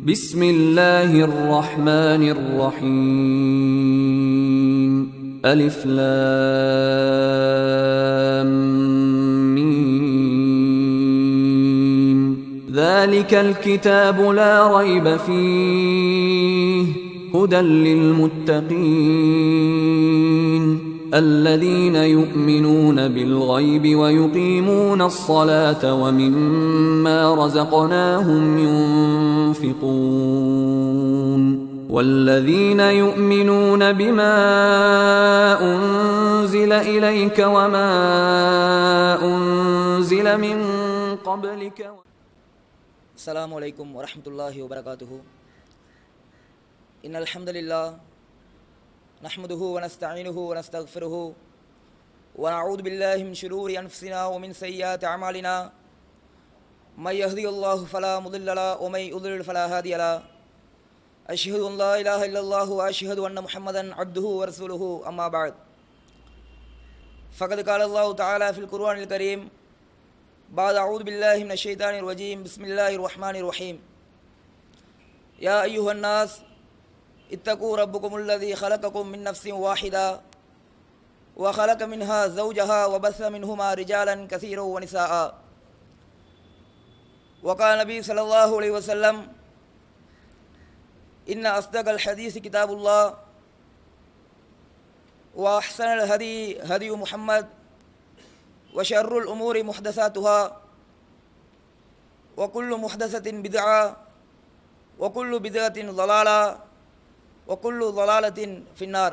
بسم الله الرحمن الرحيم ألف لام ميم ذلك الكتاب لا ريب فيه هدى للمتقين الذين يؤمنون بالغيب ويقيمون الصلاة ومما رزقناهم ينفقون والذين يؤمنون بما أنزل إليك وما أنزل من قبلك. السلام عليكم ورحمة الله وبركاته. إن الحمد لله نحمده ونستعينه ونستغفره ونعوذ بالله من شرور أنفسنا ومن سيئات أعمالنا من يهدي الله فلا مضل له ومن يضلل فلا هادي له أشهد أن لا إله إلا الله وأشهد أن محمدا عبده ورسوله أما بعد فقد قال الله تعالى في القرآن الكريم بعد أعوذ بالله من الشيطان الرجيم بسم الله الرحمن الرحيم يا أيها الناس اتقوا ربكم الذي خلقكم من نفس واحدة وخلق منها زوجها وبث منهما رجالا كثيرا ونساء وقال النبي صلى الله عليه وسلم إن أصدق الحديث كتاب الله وأحسن الهدي هدي محمد وشر الأمور محدثاتها وكل محدثة بدعة وكل بدعة ضلالة وكل ضلالة في النار.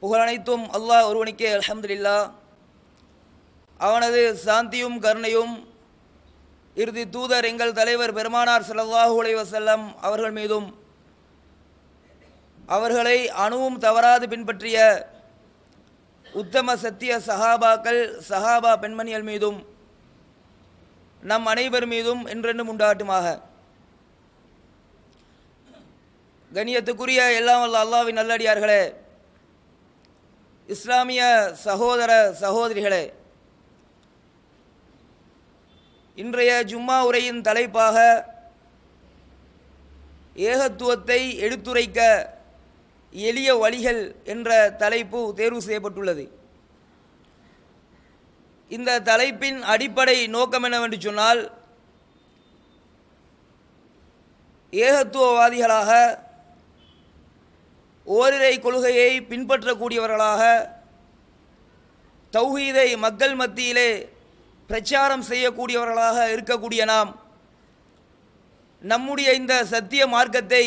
புகழனைத்தும் அல்லாஹ் ஒருவனுக்கே அல்ஹம்துலில்லாஹ். அவனது சாந்தியும் கருணையும் இறுதி தூதர் எங்கள் தலைவர் பெருமானார் ஸல்லல்லாஹு அலைஹி வஸல்லம் அவர்கள் மீதும் அவர்களை அணுவும் தவறாது பின்பற்றிய உத்தம சத்திய சஹாபாக்கள் சஹாபா பெண்மணிகள் மீதும் நம் அனைவர் மீதும் என்றென்றும் உண்டாகட்டுமாக. கண்ணியத்துக்குரிய எல்லாம் வல்ல அல்லாஹ்வின் நல்லடியார்களே, இஸ்லாமிய சகோதர சகோதரிகளே, இன்றைய ஜும்மா உரையின் தலைப்பாக ஏகத்துவத்தை எடுத்துரைக்க எளிய வழிகள் என்ற தலைப்பு தேர்வு செய்யப்பட்டுள்ளது. இந்த தலைப்பின் அடிப்படை நோக்கம் என்னவென்று சொன்னால், ஏகத்துவவாதிகளாக ஓரிரை கொள்கையை பின்பற்றக்கூடியவர்களாக தௌஹீதை மக்கள் மத்தியிலே பிரச்சாரம் செய்யக்கூடியவர்களாக இருக்கக்கூடிய நாம் நம்முடைய இந்த சத்திய மார்க்கத்தை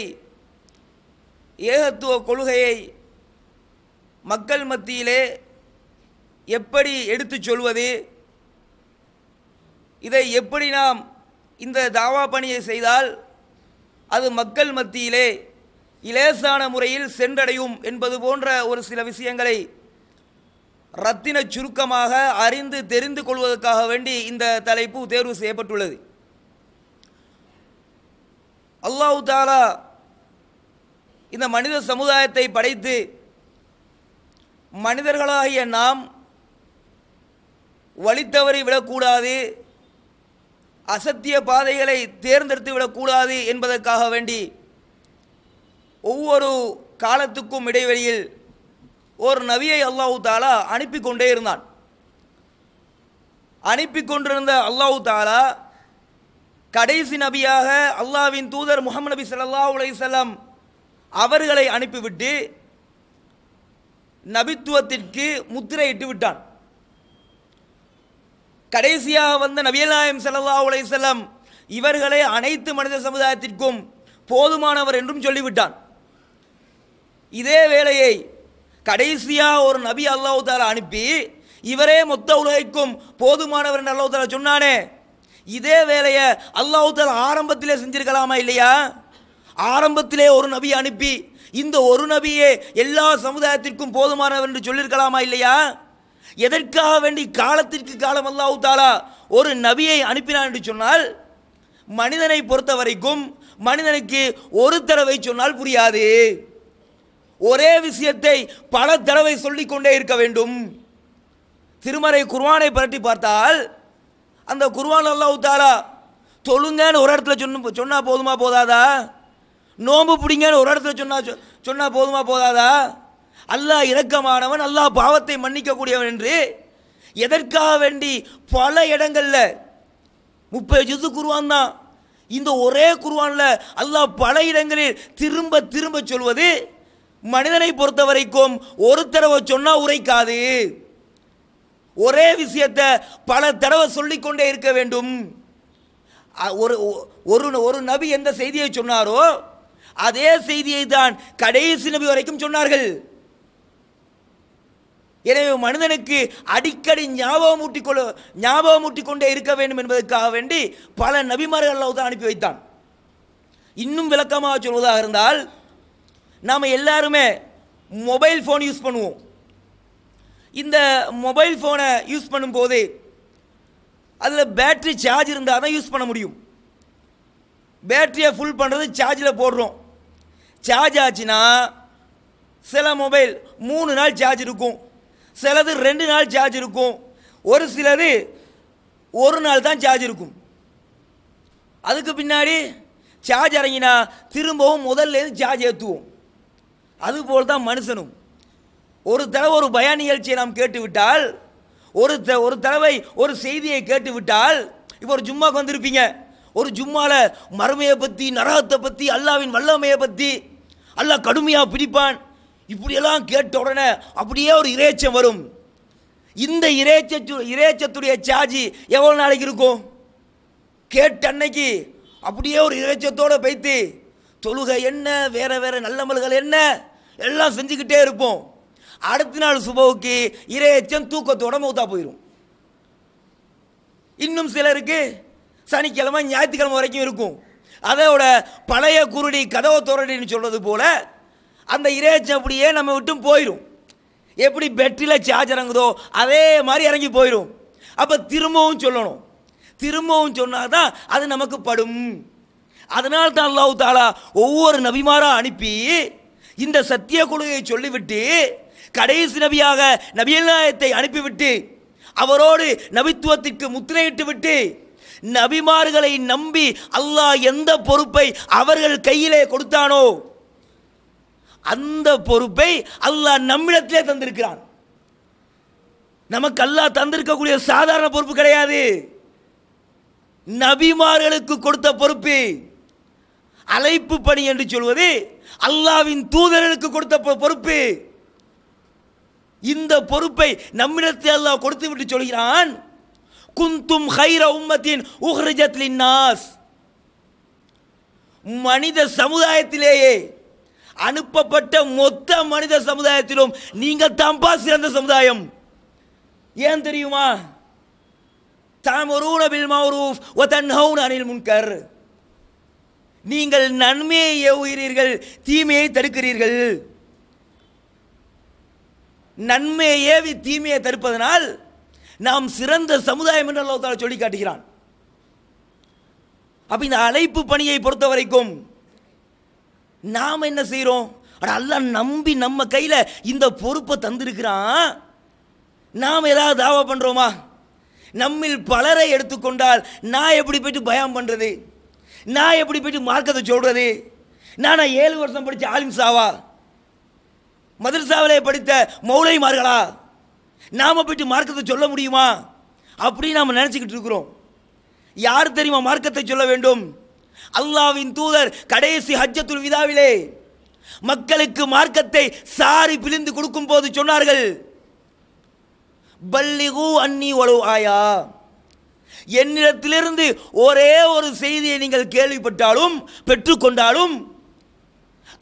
ஏகத்துவ கொள்கையை மக்கள் மத்தியிலே எப்படி எடுத்துச் சொல்வது, இதை எப்படி நாம் இந்த தாவா பணியை செய்தால் அது மக்கள் மத்தியிலே இலேசான முறையில் சென்றடையும் என்பது போன்ற ஒரு சில விஷயங்களை ரத்தின சுருக்கமாக அறிந்து தெரிந்து கொள்வதற்காக வேண்டி இந்த தலைப்பு தேர்வு செய்யப்பட்டுள்ளது. அல்லாஹ் தஆலா இந்த மனித சமுதாயத்தை படைத்து மனிதர்களாகிய நாம் வழித்தவறி விடக்கூடாது, அசத்திய பாதைகளை தேர்ந்தெடுத்து விடக்கூடாது என்பதற்காக வேண்டி ஒவ்வொரு காலத்துக்கும் இடைவெளியில் ஒரு நபியை அல்லாஹ் தஆலா அனுப்பி கொண்டே இருந்தான். அனுப்பி கொண்டிருந்த அல்லாஹ் தஆலா கடைசி நபியாக அல்லாஹ்வின் தூதர் முஹம்மது நபி ஸல்லல்லாஹு அலைஹி வஸல்லம் அவர்களை அனுப்பிவிட்டு நபித்துவத்திற்கு முத்திரையிட்டு விட்டான். கடைசியாக வந்த நபிகள் நாயகம் ஸல்லல்லாஹு அலைஹி வஸல்லம் இவர்களை அனைத்து மனித சமுதாயத்திற்கும் போதுமானவர் என்றும் சொல்லிவிட்டான். இதே வேளையை கடைசியாக ஒரு நபி அல்லாஹ் தஆலா அனுப்பி இவரே மொத்த உலகிற்கும் போதுமானவர் என்று அல்லாஹ் தஆலா சொன்னானே, இதே வேலையை அல்லாஹ் தஆலா ஆரம்பத்திலே செஞ்சிருக்கலாமா இல்லையா? ஆரம்பத்திலே ஒரு நபி அனுப்பி இந்த ஒரு நபியே எல்லா சமுதாயத்திற்கும் போதுமானவர் என்று சொல்லியிருக்கலாமா இல்லையா? எதற்காக வேண்டி காலத்திற்கு காலம் அல்லாஹ் தஆலா ஒரு நபியை அனுப்பினான் என்று சொன்னால், மனிதனை பொறுத்த வரைக்கும் மனிதனுக்கு ஒரு தடவை சொன்னால் புரியாது, ஒரே விஷயத்தை பல தடவை சொல்லிக்கொண்டே இருக்க வேண்டும். திருமறை குர்ஆனை பரட்டி பார்த்தால் அந்த குர்ஆன் அல்லாஹ் தஆலா தொழுங்கன்னு ஒரு இடத்துல சொன்னா போதுமா போதாதா? நோம்பு பிடிங்கன்னு ஒரு இடத்துல சொன்னா போதுமா போதாதா? அல்லாஹ் இரக்கமானவன், அல்லாஹ் பாவத்தை மன்னிக்கக்கூடியவன் என்று எதற்காக வேண்டி பல இடங்கள்ல 30 ஜுஸு குர்ஆன் தான், இந்த ஒரே குர்ஆனில் அல்லாஹ் பல இடங்களில் திரும்ப திரும்ப சொல்வது மனிதனை பொறுத்த வரைக்கும் ஒரு தடவை சொன்னா உரைக்காது, ஒரே விஷயத்தை பல தடவை சொல்லிக்கொண்டே இருக்க வேண்டும். ஒரு நபி எந்த செய்தியை சொன்னாரோ அதே செய்தியை தான் கடைசி நபி வரைக்கும் சொன்னார்கள். எனவே மனிதனுக்கு அடிக்கடி ஞாபகமூட்டி கொண்டே இருக்க வேண்டும் என்பதற்காக வேண்டி பல நபிமார்கள் அல்லாஹ் தான் அனுப்பி வைத்தான். இன்னும் விளக்கமாக சொல்வதாக இருந்தால், நாம் எல்லாருமே மொபைல் ஃபோன் யூஸ் பண்ணுவோம். இந்த மொபைல் ஃபோனை யூஸ் பண்ணும்போது அதில் பேட்ரி சார்ஜ் இருந்தால் தான் யூஸ் பண்ண முடியும். பேட்டரியை ஃபுல் பண்ணுறது சார்ஜில் போடுறோம். சார்ஜ் ஆச்சுன்னா சில மொபைல் 3 நாள் சார்ஜ் இருக்கும், சிலது 2 நாள் சார்ஜ் இருக்கும், ஒரு சிலது 1 நாள் தான் சார்ஜ் இருக்கும். அதுக்கு பின்னாடி சார்ஜ் இறங்கினா திரும்பவும் முதல்லேருந்து சார்ஜ் ஏற்றுவோம். அதுபோல் தான் மனுஷனும். ஒரு தடவை ஒரு பயான் நிகழ்ச்சியை நாம் கேட்டுவிட்டால், ஒரு தடவை ஒரு செய்தியை கேட்டுவிட்டால், இப்போ ஒரு ஜும்மாக்கு வந்திருப்பீங்க, ஒரு ஜும்மாவில் மறுமையை பற்றி, நரகத்தை பற்றி, அல்லாவின் வல்லமையை பற்றி, அல்லாஹ் கடுமையாக பிடிப்பான், இப்படியெல்லாம் கேட்ட உடனே அப்படியே ஒரு இறைச்சம் வரும். இந்த இறைச்சத்துடைய சார்ஜ் எவ்வளோ நாளைக்கு இருக்கும்? கேட்ட அன்னைக்கு அப்படியே ஒரு இறைச்சத்தோடு போய்த்து தொழுகை என்ன, வேற வேற நல்லமல்கள் என்ன எல்லாம் செஞ்சுக்கிட்டே இருப்போம். அடுத்த நாள் சுபவுக்கு இறைச்சம் தூக்கத்தோட மௌத்தா போயிடும். இன்னும் சிலருக்கு சனிக்கிழமை ஞாயிற்றுக்கிழமை வரைக்கும் இருக்கும். அதோட பழைய குருடி கதவை தோரடின்னு சொல்றது போல அந்த இறைச்சம் அப்படியே நம்ம விட்டும் போயிடும். எப்படி பேட்டரியில் சார்ஜ் இறங்குதோ அதே மாதிரி இறங்கி போயிடும். அப்போ திரும்பவும் சொல்லணும், திரும்பவும் சொன்னாதான் அது நமக்கு படும். அதனால தான் அல்லாஹ் தஆலா ஒவ்வொரு நபிமாரா அனுப்பி இந்த சத்திய கொள்கையை சொல்லிவிட்டு கடைசி நபியாக நபிகள் நாயகத்தை அனுப்பிவிட்டு அவரோடு நபித்துவத்திற்கு முத்திரையிட்டு விட்டு நபிமார்களை நம்பி அல்லாஹ் எந்த பொறுப்பை அவர்கள் கையிலே கொடுத்தானோ அந்த பொறுப்பை அல்லாஹ் நம்மிடத்திலே தந்திருக்கிறான். நமக்கு அல்லாஹ் தந்திருக்கக்கூடிய சாதாரண பொறுப்பு கிடையாது, நபிமார்களுக்கு கொடுத்த பொறுப்பு. அழைப்பு பணி என்று சொல்வது அல்லாஹ்வின் தூதர்களுக்கு கொடுத்த பொறுப்பு. இந்த பொறுப்பை நம்மிடத்தில் அல்லாஹ் கொடுத்து விட்டு சொல்கிறான், குந்தும் ஹைர உம்மத்தின் உஹ்ரிஜத் லின்னாஸ். மனித சமுதாயத்திலேயே அனுப்பப்பட்ட மொத்த மனித சமுதாயத்திலும் நீங்கள் தாம்பா சிறந்த சமுதாயம். ஏன் தெரியுமா? தஅமுரூன பில் மஅரூஃப் வ தன்ஹவுன அனில் முன்கர். நீங்கள் நன்மையை ஏவுகிறீர்கள், தீமையை தடுக்கிறீர்கள். நன்மையை ஏவி தீமையை தடுப்பதனால் நாம் சிறந்த சமுதாயம் என்று அல்லாஹ் தஆலா சொல்லி காட்டுகிறான். அப்ப இந்த அழைப்பு பணியை பொறுத்த வரைக்கும் நாம் என்ன செய்கிறோம்? அல்லாஹ் நம்பி நம்ம கையில் இந்த பொறுப்பை தந்திருக்கிறான். நாம் ஏதாவது தாவா பண்ணுறோமா? நம்மில் பலரை எடுத்துக்கொண்டால் நான் எப்படி போயிட்டு பயான் பண்ணுறது, நான் எப்படி போயிட்டு மார்க்கத்தை சொல்கிறது? நான் 7 வருஷம் படித்த ஆலிம் சாவா, மதரசாவிலே படித்த மௌலைமார்களா, நாம் போயிட்டு மார்க்கத்தை சொல்ல முடியுமா? அப்படி நாம் நினச்சிக்கிட்டு இருக்கிறோம். யார் தெரியுமா மார்க்கத்தை சொல்ல வேண்டும்? அல்லாஹ்வின் தூதர் கடைசி ஹஜ்ஜத்துல் விதாவிலே மக்களுக்கு மார்க்கத்தை சாரி பிழிந்து கொடுக்கும் போது சொன்னார்கள், பல்லிகு அன்னி வலு ஆயா. என்னிடத்திலிருந்து ஒரே ஒரு செய்தியை நீங்கள் கேள்விப்பட்டாலும் பெற்றுக்கொண்டாலும்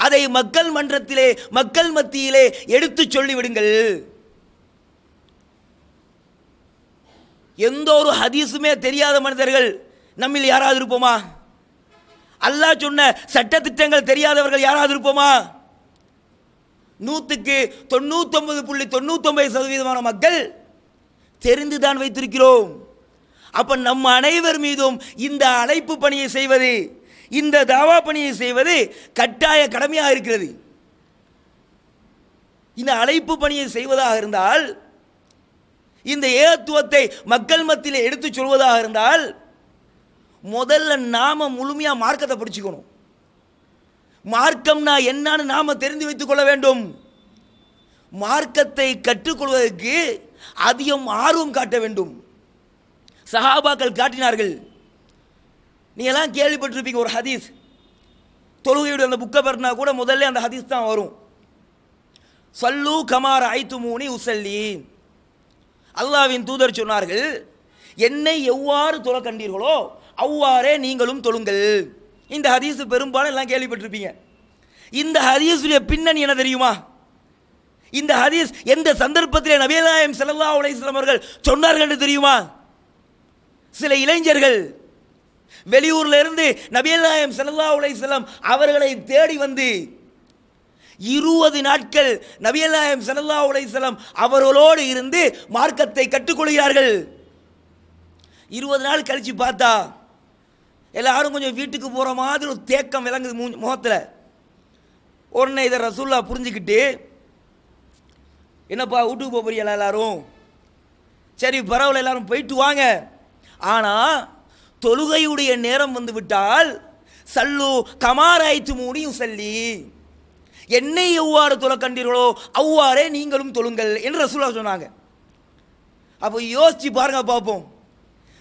அதை மக்கள் மன்றத்திலே, மக்கள் மத்தியிலே எடுத்து சொல்லிவிடுங்கள். எந்த ஒரு ஹதீஸுமே தெரியாத மனிதர்கள் நம்மில் யாராவது இருப்போமா? அல்லாஹ் சொன்ன சட்டத்திட்டங்கள் தெரியாதவர்கள் யாராவது இருப்போமா? 100க்கு 99.99% மக்கள் தெரிந்துதான் வைத்திருக்கிறோம். அப்ப நம்ம அனைவர் மீதும் இந்த அழைப்பு பணியை செய்வது, இந்த தாவா பணியை செய்வது கட்டாய கடமையாக இருக்கிறது. இந்த அழைப்பு பணியை செய்வதாக இருந்தால், இந்த ஏகத்துவத்தை மக்கள் மத்தியில் எடுத்து சொல்வதாக இருந்தால், முதல்ல நாம முழுமையாக மார்க்கத்தை படிச்சுக்கணும். மார்க்கம்னா என்னன்னு நாம தெரிந்து வைத்துக் கொள்ள வேண்டும். மார்க்கத்தை கற்றுக்கொள்வதற்கு அதிகம் ஆர்வம் காட்ட வேண்டும். சஹாபாக்கள் காட்டினார்கள். நீ எல்லாம் கேள்விப்பட்டிருப்பீங்க ஒரு ஹதீஸ், தொழுகையுடைய அந்த புக்கை பற்றினா கூட முதல்ல அந்த ஹதீஸ் தான் வரும். சல்லு கமார ஐத்துமூனி உசல்லி. அல்லாஹ்வின் தூதர் சொன்னார்கள், என்னை எவ்வாறு தொழ கண்டீர்களோ அவ்வாறே நீங்களும் தொழுங்கள். இந்த ஹதீஸ் பெரும்பாலும் எல்லாம் கேள்விப்பட்டிருப்பீங்க. இந்த ஹதீஸுடைய பின்னணி என்ன தெரியுமா? இந்த ஹதீஸ் எந்த சந்தர்ப்பத்திலே நபிகள் நாயகம் ஸல்லல்லாஹு அலைஹி வஸல்லம் அவர்கள் சொன்னார்கள் என்று தெரியுமா? சில இளைஞர்கள் வெளியூர்ல இருந்து நபிகள் நாயகம் ஸல்லல்லாஹு அலைஹி வஸல்லம் அவர்களை தேடி வந்து 20 நாட்கள் நபிகள் நாயகம் ஸல்லல்லாஹு அலைஹி வஸல்லம் அவர்களோடு இருந்து மார்க்கத்தை கற்றுக்கொள்கிறார்கள். 20 நாள் கழிச்சு பார்த்தா எல்லாரும் கொஞ்சம் வீட்டுக்கு போகிற மாதிரி ஒரு தேக்கம் விளங்குது முகத்தில். உடனே இதை ரசூல்லா புரிஞ்சுக்கிட்டு, என்னப்பா வீட்டுக்கு போகிறீங்களா எல்லாரும்? சரி பரவாயில்ல, எல்லாரும் போயிட்டு வாங்க. ஆனால் தொழுகையுடைய நேரம் வந்து விட்டால் சல்லு கமாராய்த்து மூடியும் சல்லி, என்னை எவ்வாறு தொழ கண்டீர்களோ அவ்வாறே நீங்களும் தொழுங்கள் என்று ரசூல்லா சொன்னாங்க. அப்போ யோசிச்சு பாருங்க பார்ப்போம்.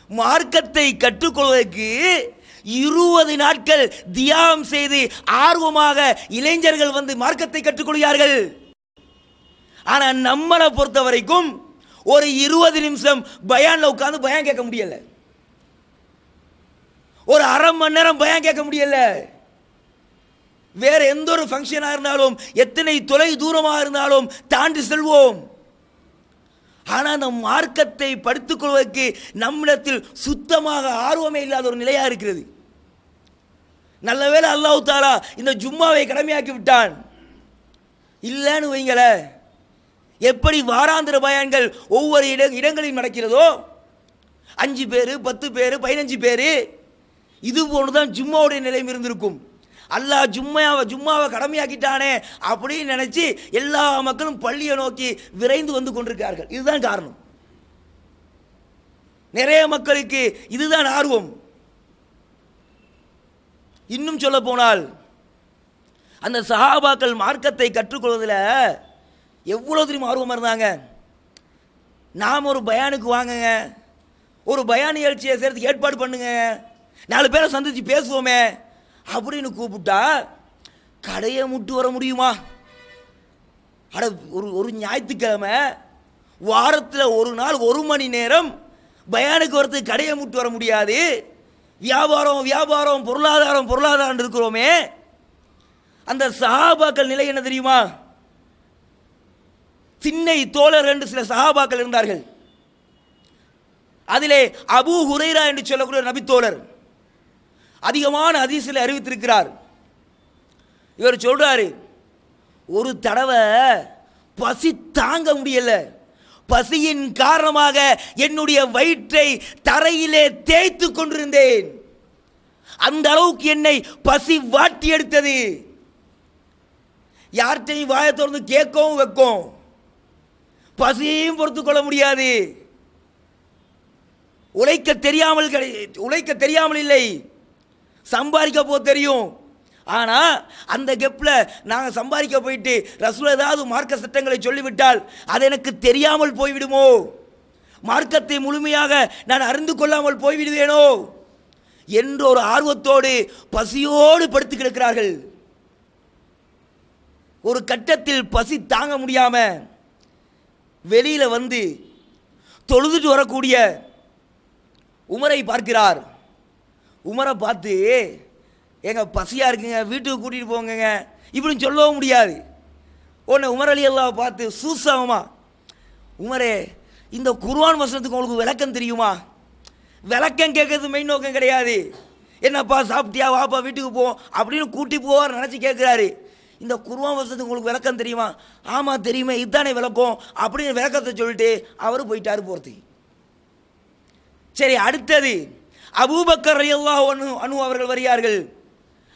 மார்க்கத்தை கற்றுக்கொள்வதற்கு 20 நாட்கள் தியாகம் செய்து ஆர்வமாக இளைஞர்கள் வந்து மார்க்கத்தை கற்றுக்கொள்கிறார்கள். ஆனால் நம்மளை பொறுத்த வரைக்கும் ஒரு 20 நிமிஷம் பயான்ல உட்காந்து பயான் கேட்க முடியல, ஒரு அரை மணி நேரம் பயான் கேட்க முடியல. வேற எந்த ஒரு ஃபங்க்ஷனாக இருந்தாலும் எத்தனை தொலை தூரமாக இருந்தாலும் தாண்டி செல்வோம். ஆனால் அந்த மார்க்கத்தை படித்துக் கொள்வதற்கு நம்மிடத்தில் சுத்தமாக ஆர்வமே இல்லாத ஒரு நிலையாக இருக்கிறது. நல்லவேளை அல்லாஹ் தஆலா இந்த ஜும்மாவை கடமையாக்கி விட்டான். இல்லைன்னு வைங்கள, எப்படி வாராந்திர பயான்கள் ஒவ்வொரு இடங்களில் நடக்கிறதோ 5 பேர் 10 பேர் 15 பேர், இது போன்றுதான் ஜும்மாவுடைய நிலையம் இருந்திருக்கும். அல்லாஹ் ஜும்மாவை கடமையாக்கிட்டானே அப்படின்னு நினைச்சு எல்லா மக்களும் பள்ளியை நோக்கி விரைந்து வந்து கொண்டிருக்கிறார்கள். இதுதான் காரணம். நிறைய மக்களுக்கு இதுதான் ஆர்வம். இன்னும் சொல்ல போனால் அந்த சஹாபாக்கள் மார்க்கத்தை கற்றுக்கொள்வதில் எவ்வளவு தெரியும் ஆர்வமாக இருந்தாங்க. நாம் ஒரு பயானுக்கு வாங்குங்க, ஒரு பயான் நிகழ்ச்சியை சேர்த்து ஏற்பாடு பண்ணுங்க, 4 பேரை சந்திச்சு பேசுவோமே அப்படின்னு கூப்பிட்டா கடையை முட்டு வர முடியுமா? அட ஒரு ஞாயிற்றுக்கிழமை வாரத்தில் ஒரு நாள் 1 மணி நேரம் பயானுக்கு வரத்துக்கு கடையை முட்டு வர முடியாது. வியாபாரம் பொருளாதாரம் இருக்கிறோமே. அந்த சஹாபாக்கள் நிலை என்ன தெரியுமா? திண்ணை தோழர் என்று சில சஹாபாக்கள் இருந்தார்கள். அதிலே அபூ ஹுரைரா என்று சொல்லக்கூடிய நபித்தோழர் அதிகமான ஹதீஸில் அறிவித்திருக்கிறார். இவர் சொல்றாரு, ஒரு தடவை பசி தாங்க முடியல, பசியின் காரணமாக என்னுடைய வயிற்றை தரையிலே தேய்த்து கொண்டிருந்தேன். அந்த அளவுக்கு என்னை பசி வாட்டி எடுத்தது. யார்கிட்டையும் வாயை திறந்து கேட்கவும் வைக்கும், பசியையும் பொறுத்துக் கொள்ள முடியாது. உழைக்க தெரியாமல் இல்லை, சம்பாதிக்க போ தெரியும். ஆனால் அந்த கெப்பில் நாங்கள் சம்பாதிக்க போயிட்டு ரசூல் ஏதாவது மார்க்க சட்டங்களை சொல்லிவிட்டால் அது எனக்கு தெரியாமல் போய்விடுமோ, மார்க்கத்தை முழுமையாக நான் அறிந்து கொள்ளாமல் போய்விடுவேனோ என்ற ஒரு ஆர்வத்தோடு பசியோடு படுத்து கிடக்கிறார்கள். ஒரு கட்டத்தில் பசி தாங்க முடியாமல் வெளியில் வந்து தொழுதுட்டு வரக்கூடிய உமரை பார்க்கிறார். உமரை பார்த்து, எங்க பசியாக இருக்குங்க, வீட்டுக்கு கூட்டிகிட்டு போங்க இப்படின்னு சொல்லவும் முடியாது. உடனே உமர் அலி அல்லாஹ் பார்த்து சூசகமா, உமரே இந்த குர்ஆன் வசனத்துக்கு உங்களுக்கு விளக்கம் தெரியுமா? விளக்கம் கேட்கறது மெயின் நோக்கம் கிடையாது. என்னப்பா சாப்பிட்டியா, வாப்பா வீட்டுக்கு போ அப்படின்னு கூட்டி போவார் நினச்சி கேட்குறாரு. இந்த குர்ஆன் வசனத்துக்கு உங்களுக்கு விளக்கம் தெரியுமா? ஆமாம் தெரியுமே, இதுதானே விளக்கம் அப்படின்னு விளக்கத்தை சொல்லிட்டு அவர் போயிட்டாரு போகிறதுக்கு. சரி, அடுத்தது அபூபக்கர் ரலியல்லாஹு அன்ஹு அவர்கள் வருகிறார்கள்.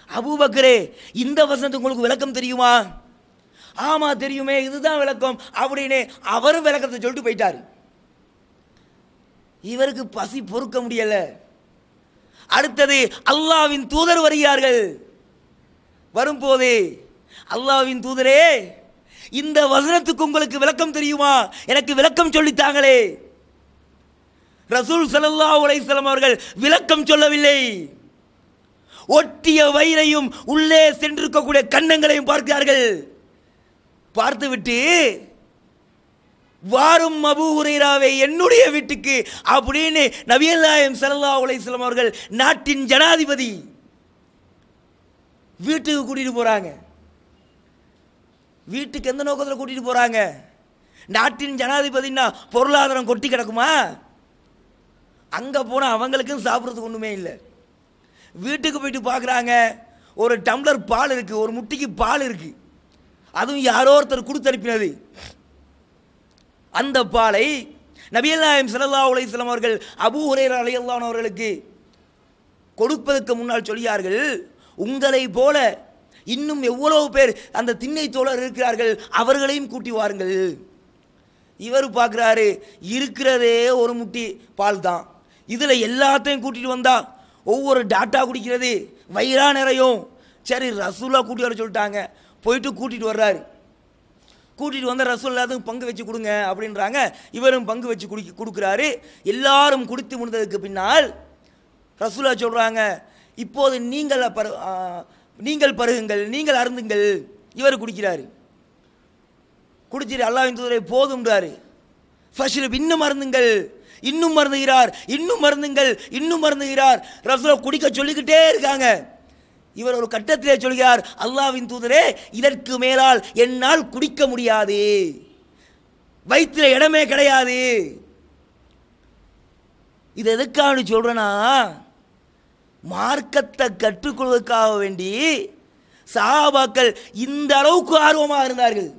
அபூபக்கரே இந்த வசனத்துக்கு உங்களுக்கு விளக்கம் தெரியுமா? ஆமா தெரியுமே, இதுதான் விளக்கம் அப்படின்னு அவரும் விளக்கத்தை சொல்லிட்டு போயிட்டாரு. இவருக்கு பசி பொறுக்க முடியல. அடுத்தது அல்லாஹ்வின் தூதர் வருகிறார்கள். வரும்போது அல்லாஹ்வின் தூதரே, இந்த வசனத்துக்கு உங்களுக்கு விளக்கம் தெரியுமா? எனக்கு விளக்கம் சொல்லித்தாங்களே. ரசூல் ஸல்லல்லாஹு அலைஹி வஸல்லம் அவர்கள் விளக்கம் சொல்லவில்லை. ஒட்டிய வயிறையும் உள்ளே சென்றிருக்கக்கூடிய கன்னங்களையும் பார்க்கிறார்கள். பார்த்துவிட்டு, வாரும் அபூ ஹுரைராவே என்னுடைய வீட்டுக்கு அப்படின்னு நபிகள் நாயகம் ஸல்லல்லாஹு அலைஹி வஸல்லம் அவர்கள், நாட்டின் ஜனாதிபதி, வீட்டுக்கு கூட்டிட்டு போறாங்க. வீட்டுக்கு எந்த நோக்கத்தில் கூட்டிட்டு போறாங்க? நாட்டின் ஜனாதிபதினா பொருளாதாரம் கொட்டி கிடக்குமா? அங்க போனா அவங்களுக்கும் சாப்பிட்றதுக்கு ஒண்ணுமே இல்லை. வீட்டுக்கு போயிட்டு பார்க்குறாங்க, ஒரு டம்ளர் பால் இருக்கு, ஒரு முட்டிக்கு பால் இருக்கு, அதுவும் யாரோ ஒருத்தர் கொடுத்தனுப்பினது. அந்த பாலை நபிகள் நாயகம் ஸல்லல்லாஹு அலைஹி வஸல்லம் அவர்கள் அபூ ஹுரைரா ரலியல்லாஹு அன்ஹு அவர்களுக்கு கொடுப்பதற்கு முன்னால் சொல்கிறார்கள், உங்களை போல இன்னும் எவ்வளவு பேர் அந்த திண்ணை தோழர் இருக்கிறார்கள், அவர்களையும் கூட்டி வாருங்கள். இவர் பார்க்குறாரு, இருக்கிறதே ஒரு முட்டி பால் தான், இதில் எல்லாத்தையும் கூட்டிகிட்டு வந்தா ஒவ்வொரு டாட்டா குடிக்கிறது, வயிறா நிறையும். சரி, ரசூலா கூட்டி வர சொல்லிட்டாங்க. போயிட்டு கூட்டிகிட்டு வர்றாரு. கூட்டிகிட்டு வந்த ரசூல் எல்லாத்துக்கும் பங்கு வச்சு கொடுங்க அப்படின்றாங்க. இவரும் பங்கு வச்சு கொடுக்குறாரு. எல்லாரும் குடித்து முடிந்ததுக்கு பின்னால் ரசூலா சொல்கிறாங்க, இப்போது நீங்கள் பருகுங்கள், நீங்கள் அருந்துங்கள். இவர் குடிக்கிறாரு. குடிச்சிட்டு அல்லாஹ்வின் தூதரை போதும்ன்றாரு. ஃபஷ்ரப், இன்னும் அருந்துங்கள். இன்னும் மருந்துகிறார், இன்னும் மருந்துங்கள், இன்னும் மருந்துகிறார். ரசூலா குடிக்க சொல்லிக்கிட்டே இருக்காங்க. இவர் ஒரு கட்டத்திலே சொல்கிறார், அல்லாஹ்வின் தூதரே, இதற்கு மேலால் என்னால் குடிக்க முடியாது, வயிற்றில் இடமே கிடையாது. இது எதுக்காக சொல்றேன்னா, மார்க்கத்தை கற்றுக்கொள்வதற்காக வேண்டி சஹாபாக்கள் இந்த அளவுக்கு ஆர்வமாக இருந்தார்கள்.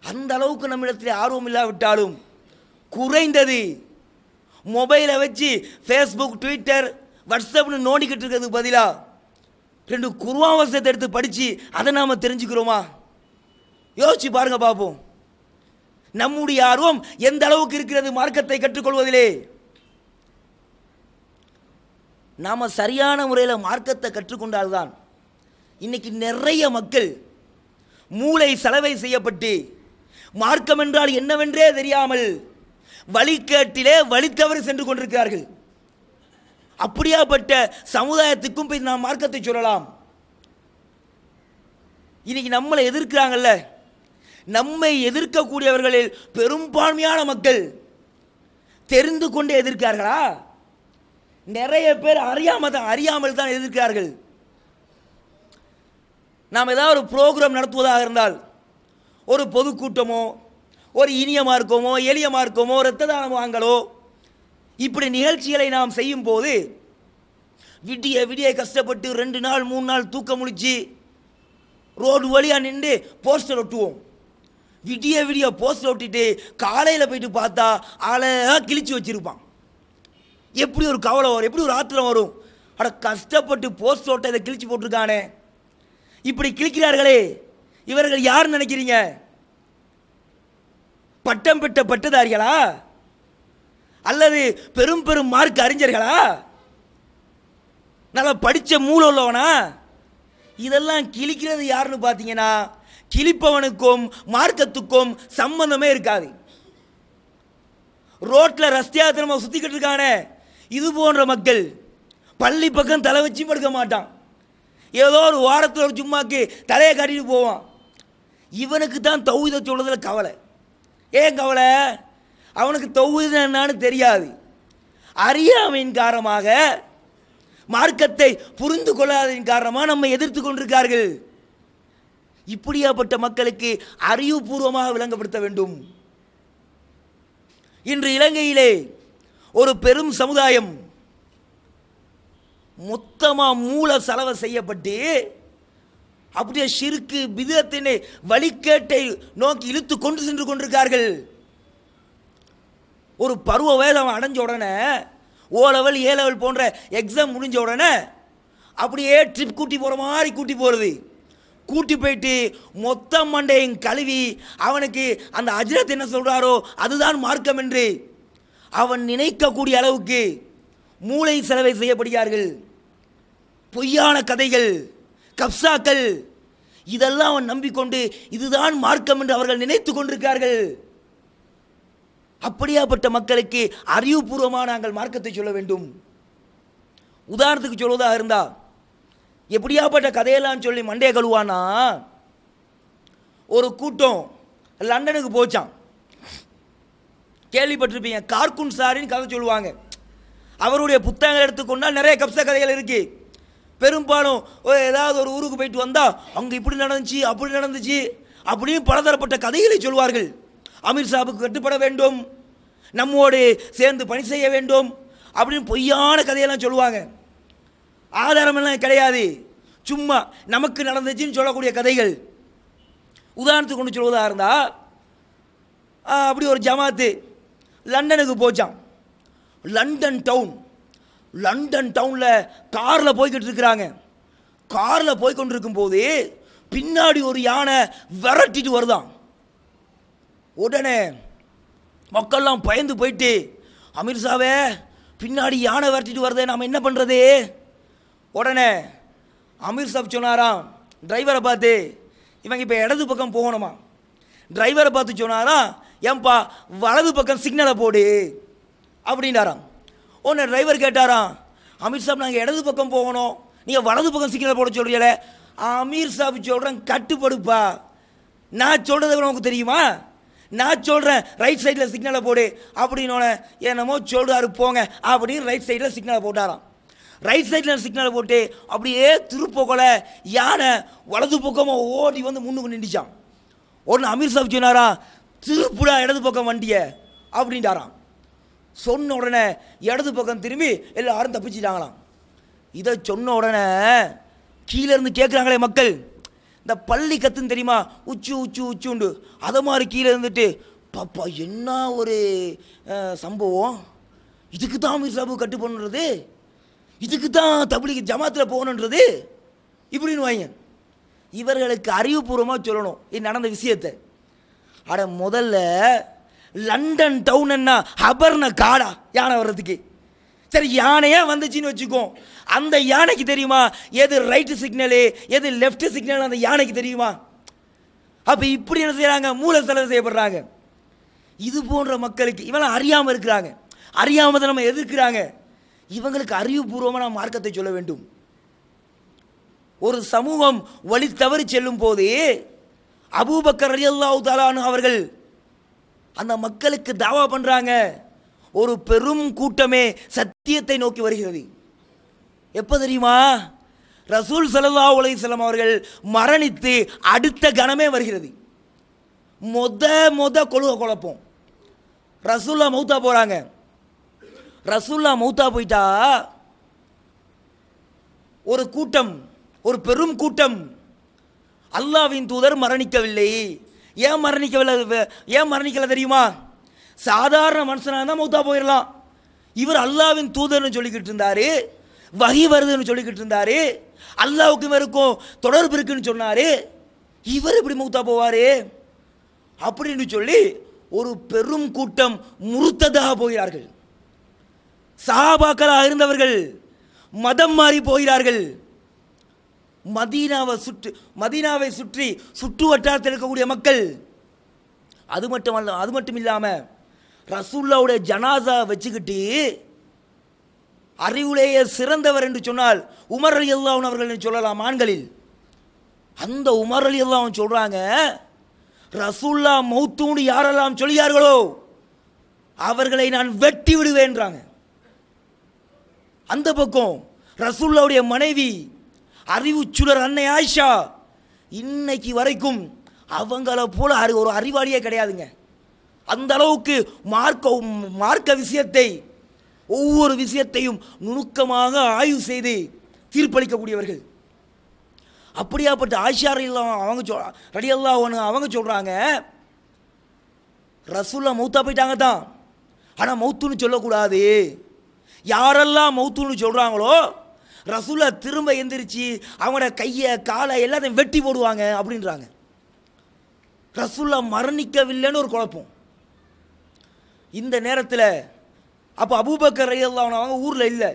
அந்த அளவுக்கு நம்மிடத்தில் ஆர்வம் இல்லாவிட்டாலும் குறைந்தது மொபைலை வச்சு ஃபேஸ்புக், ட்விட்டர், வாட்ஸ்அப்னு நோண்டிக்கிட்டு இருக்கிறதுக்கு பதிலாக 2 குர்ஆன் வசனத்தை எடுத்து படித்து அதை நாம் தெரிஞ்சுக்கிறோமா? யோசிச்சு பாருங்க, பார்ப்போம். நம்முடைய ஆர்வம் எந்த அளவுக்கு இருக்கிறது மார்க்கத்தை கற்றுக்கொள்வதிலே? நாம் சரியான முறையில் மார்க்கத்தை கற்றுக்கொண்டால்தான் இன்னைக்கு நிறைய மக்கள் மூளை சலவை செய்யப்பட்டு மார்க்கம் என்றால் என்னவென்றே தெரியாமல் வழிகேட்டிலே வழித்தவறி சென்று கொண்டிருக்கிறார்கள். அப்படியாப்பட்ட சமுதாயத்துக்கும் போய் நாம் மார்க்கத்தை சொல்லலாம். இன்னைக்கு நம்மளை எதிர்க்கிறாங்கல்ல, நம்மை எதிர்க்கக்கூடியவர்களில் பெரும்பான்மையான மக்கள் தெரிந்து கொண்டே எதிர்க்கிறார்களா? நிறைய பேர் அறியாமல் தான் எதிர்க்கிறார்கள். நாம் ஏதாவது ஒரு ப்ரோக்ராம் நடத்துவதாக இருந்தால், ஒரு பொதுக்கூட்டமோ, ஒரு இனிய மார்க்கமோ, எளிய மார்க்கமோ, இரத்த தானம் வாங்கலோ, இப்படி நிகழ்ச்சிகளை நாம் செய்யும் போது விடிய கஷ்டப்பட்டு 2 நாள் 3 நாள் தூக்க முழிச்சு ரோடு வழியாக நின்று போஸ்டர் ஒட்டுவோம். விடிய போஸ்டர் ஒட்டிட்டு காலையில் போயிட்டு பார்த்தா அழகாக கிழிச்சு வச்சிருப்பான். எப்படி ஒரு கவலை வரும், எப்படி ஒரு ஆத்திரம் வரும்? அட, கஷ்டப்பட்டு போஸ்டர் ஒட்ட இதை கிழிச்சு போட்டிருக்கானே. இப்படி கிழிக்கிறார்களே, இவர்கள் யார் நினைக்கிறீங்க? பட்டம் பெற்ற பட்டதாரிகளா அல்லது பெரும் பெரும் மார்க் அறிஞர்களா? நல்லா படித்த மூளை உள்ளவனா? இதெல்லாம் கிழிக்கிறது யாருன்னு பார்த்தீங்கன்னா, கிழிப்பவனுக்கும் மார்க்கத்துக்கும் சம்பந்தமே இருக்காது. ரோட்டில் ரஸ்தியாத்திரமா சுற்றிக்கிட்டு இருக்கானே, இது போன்ற மக்கள் பள்ளி பக்கம் தலை வச்சு படுக்க மாட்டான். ஏதோ ஒரு வாரத்தில் ஒரு சும்மாக்கு தலையை காட்டிட்டு போவான். இவனுக்கு தான் தௌஹீதை சொல்றதுல கவலை. ஏன் கவலை? அவனுக்கு தௌஹீது என்னன்னு தெரியாது. அறியாமையின் காரணமாக, மார்க்கத்தை புரிந்து கொள்ளாததின் காரணமாக நம்மை எதிர்த்து கொண்டிருக்கார்கள். இப்படியாப்பட்ட மக்களுக்கு அறிவுபூர்வமாக விளங்கப்படுத்த வேண்டும். இன்று இலங்கையிலே ஒரு பெரும் சமுதாயம் மொத்தமாக மூல செலவு செய்யப்பட்டு அப்படியே ஷிர்க்கு பிதத்தின் வழிகேட்டை நோக்கி இழுத்து கொண்டு சென்று கொண்டிருக்கார்கள். ஒரு பருவ வேதம் அடைஞ்ச உடனே, ஓ லெவல் ஏ லெவல் போன்ற எக்ஸாம் முடிஞ்ச உடனே அப்படியே ட்ரிப் கூட்டி போகிற மாதிரி கூட்டி போகிறது. கூட்டி போயிட்டு மொத்த மண்டையும் கழுவி அவனுக்கு அந்த அஜ்ரத் என்ன சொல்கிறாரோ அதுதான் மார்க்கம் என்று அவன் நினைக்கக்கூடிய அளவுக்கு மூளை செலவை செய்யப்படுகிறார்கள். பொய்யான கதைகள், கப்சாக்கள், இதெல்லாம் அவன் நம்பிக்கொண்டு இதுதான் மார்க்கம் என்று அவர்கள் நினைத்து கொண்டிருக்கிறார்கள். அப்படியாப்பட்ட மக்களுக்கு அறிவுபூர்வமாக நாங்கள் மார்க்கத்தை சொல்ல வேண்டும். உதாரணத்துக்கு சொல்வதாக இருந்தா, எப்படியாப்பட்ட கதையெல்லாம் சொல்லி மண்டைய கழுவானா, ஒரு கூட்டம் லண்டனுக்கு போச்சான். கேள்விப்பட்டிருப்பீங்க, கார்குன் சாரின்னு கதை சொல்லுவாங்க. அவருடைய புத்தகங்கள் எடுத்துக்கொண்டால் நிறைய கப்சா கதைகள் இருக்கு. பெரும்பாலும் ஏதாவது ஒரு ஊருக்கு போயிட்டு வந்தா அங்கே இப்படி நடந்துச்சு அப்படி நடந்துச்சு அப்படின்னு பலதரப்பட்ட கதைகளை சொல்வார்கள். அமீர் சாபுக்கு கட்டுப்பட வேண்டும், நம்மோடு சேர்ந்து பணி செய்ய வேண்டும் அப்படின்னு பொய்யான கதையெல்லாம் சொல்லுவாங்க. ஆதாரமெல்லாம் கிடையாது, சும்மா நமக்கு நடந்துச்சுன்னு சொல்லக்கூடிய கதைகள். உதாரணத்துக்கு கொண்டு சொல்வதாக இருந்தா, அப்படி ஒரு ஜமாத்து லண்டனுக்கு போச்சான். லண்டன் டவுனில் காரில் போய்கிட்டு இருக்கிறாங்க. காரில் போய்கொண்டு இருக்கும்போது பின்னாடி ஒரு யானை விரட்டிட்டு வருதான். உடனே மக்கள்லாம் பயந்து போயிட்டு, அமீர் சாவே பின்னாடி யானை விரட்டிட்டு வருதே, நாம் என்ன பண்ணுறது? உடனே அமீர் சாப் சொன்னாராம் டிரைவரை பார்த்து, இவங்க இப்போ இடது பக்கம் போகணுமா. டிரைவரை பார்த்து சொன்னாராம், ஏன்பா வலது பக்கம் சிக்னலை போடு அப்படின்றாராம். உடனே டிரைவர் கேட்டாராம், அமீர் சாப் நாங்கள் இடது பக்கம் போகணும், நீங்கள் வலது பக்கம் சிக்னலை போட சொல்கிறீங்களே. அமீர் சாப் சொல்கிறேன், கட்டுப்படுப்பா, நான் சொல்கிறத உனக்கு தெரியுமா, நான் சொல்கிறேன் ரைட் சைடில் சிக்னலை போடு அப்படின்னோட என்னமோ சொல்கிறாரு போங்க அப்படின்னு ரைட் சைடில் சிக்னலை போட்டாராம். ரைட் சைடில் சிக்னலை போட்டு அப்படியே திருப்போக்கலை யானை வலது பக்கமாக ஓடி வந்து முன்னுக்கு நின்றுச்சான். உடனே அமீர் சாப் சொன்னாரா, திருப்புடா இடது பக்கம் வண்டியை அப்படின்ட்டாராம். சொன்ன உடனே இடது பக்கம் திரும்பி எல்லாரும் தப்பிச்சிட்டாங்களாம். இதை சொன்ன உடனே கீழே இருந்து கேட்குறாங்களே மக்கள், இந்த பள்ளி கத்துன்னு தெரியுமா, உண்டு அதை மாதிரி கீழே இருந்துட்டு, பாப்பா என்ன ஒரு சம்பவம், இதுக்கு தான் அமீர் சாபு கட்டு பண்ணுறது, இதுக்கு தான் தப்லீக் ஜமாத்தில் போகணுன்றது இப்படின்னு வாங்க. இவர்களுக்கு அறிவுபூர்வமாக சொல்லணும் இது நடந்த விஷயத்தை. அட முதல்ல லண்டன் டவுன்னா ஹபர்ன காடா யானை வர்றதுக்கு. சரி, யானையா வந்துச்சுன்னு வச்சுக்கோ, அந்த யானைக்கு தெரியுமா எது ரைட்டு சிக்னலு எது லெஃப்ட் சிக்னல், அந்த யானைக்கு தெரியுமா? அப்போ இப்படி என்ன செய்கிறாங்க, மூல செலவு செய்யப்படுறாங்க. இது போன்ற மக்களுக்கு இவெல்லாம் அறியாமல் இருக்கிறாங்க, அறியாமல் தான் நம்ம எதிர்க்கிறாங்க. இவங்களுக்கு அறிவுபூர்வமாக நாம் மார்க்கத்தை சொல்ல வேண்டும். ஒரு சமூகம் வழி தவறி செல்லும் போது அபூபக்கர் ரலியல்லாஹு தஆலா அன்ஹு அவர்கள் அந்த மக்களுக்கு தாவா பண்ணுறாங்க. ஒரு பெரும் கூட்டமே சத்தியத்தை நோக்கி வருகிறது. எப்போ தெரியுமா? ரசூல் ஸல்லல்லாஹு அலைஹி வஸல்லம் அவர்கள் மரணித்து அடுத்த கணமே வருகிறது. மொத கொழுக குழப்பம். ரசூல்லா மௌத்தா போகிறாங்க. ரசூல்லா மௌத்தா போயிட்டா ஒரு கூட்டம், ஒரு பெரும் கூட்டம், அல்லாஹ்வின் தூதர் மரணிக்கவில்லை. ஏன் மரணிக்கல தெரியுமா? சாதாரண மனுஷனாக இருந்தால் மௌத்தா போயிடலாம். இவர் அல்லாஹ்வின் தூதர்னு சொல்லிக்கிட்டு இருந்தாரு, வஹி வருதுன்னு சொல்லிக்கிட்டு இருந்தாரு, அல்லாஹ்வுக்கும் இவருக்கும் தொடர்பு இருக்குன்னு சொன்னாரு. இவர் எப்படி மௌத்தா போவாரு அப்படின்னு சொல்லி ஒரு பெரும் கூட்டம் முர்த்ததாக போகிறார்கள். சஹாபாக்களாக இருந்தவர்கள் மதம் மாறி போகிறார்கள். மதீனாவை சுற்றி சுற்று வட்டாரத்தில் இருக்கக்கூடிய மக்கள், அது மட்டும் இல்லாமல் ரசூலுல்லாஹ்வுடைய ஜனாசா வச்சுக்கிட்டு அறிவுலேயே சிறந்தவர் என்று சொன்னால் உமர் ரலியல்லாஹு அன்ஹு அவர்கள் சொல்லலாம் ஆண்களில். அந்த உமர் ரலியல்லாஹு அன்ஹு சொல்றாங்க, ரசூலுல்லாஹ் மௌத்தூன்னு யாரெல்லாம் சொல்லியார்களோ அவர்களை நான் வெட்டி விடுவேன்றாங்க. அந்த பக்கம் ரசூலுல்லாஹ்வுடைய மனைவி அறிவுச்சுடர் அன்னை ஆயிஷா, இன்னைக்கு வரைக்கும் அவங்கள போல ஒரு அறிவாளியே கிடையாதுங்க. அந்த அளவுக்கு மார்க்க விஷயத்தை, ஒவ்வொரு விஷயத்தையும் நுணுக்கமாக ஆய்வு செய்து தீர்ப்பளிக்கக்கூடியவர்கள். அப்படியாப்பட்ட ஆயிஷா ரலியல்லாஹு அன்ஹா அவங்க சொல்றாங்க, ரசூலுல்லாஹ் மௌத்தா போயிட்டாங்க தான், ஆனால் மௌத்துன்னு சொல்லக்கூடாது. யாரெல்லாம் மௌத்துன்னு சொல்றாங்களோ ரசூலுல்லாஹ் திரும்ப எந்திரிச்சு அவங்களோட கையை காலை எல்லாத்தையும் வெட்டி போடுவாங்க அப்படின்றாங்க. ரசூலுல்லாஹ் மரணிக்கவில்லைன்னு ஒரு குழப்பம். இந்த நேரத்தில் அப்போ அபூபக்கர் ரலியல்லாஹு அன்ஹு அவங்க ஊரில் இல்லை,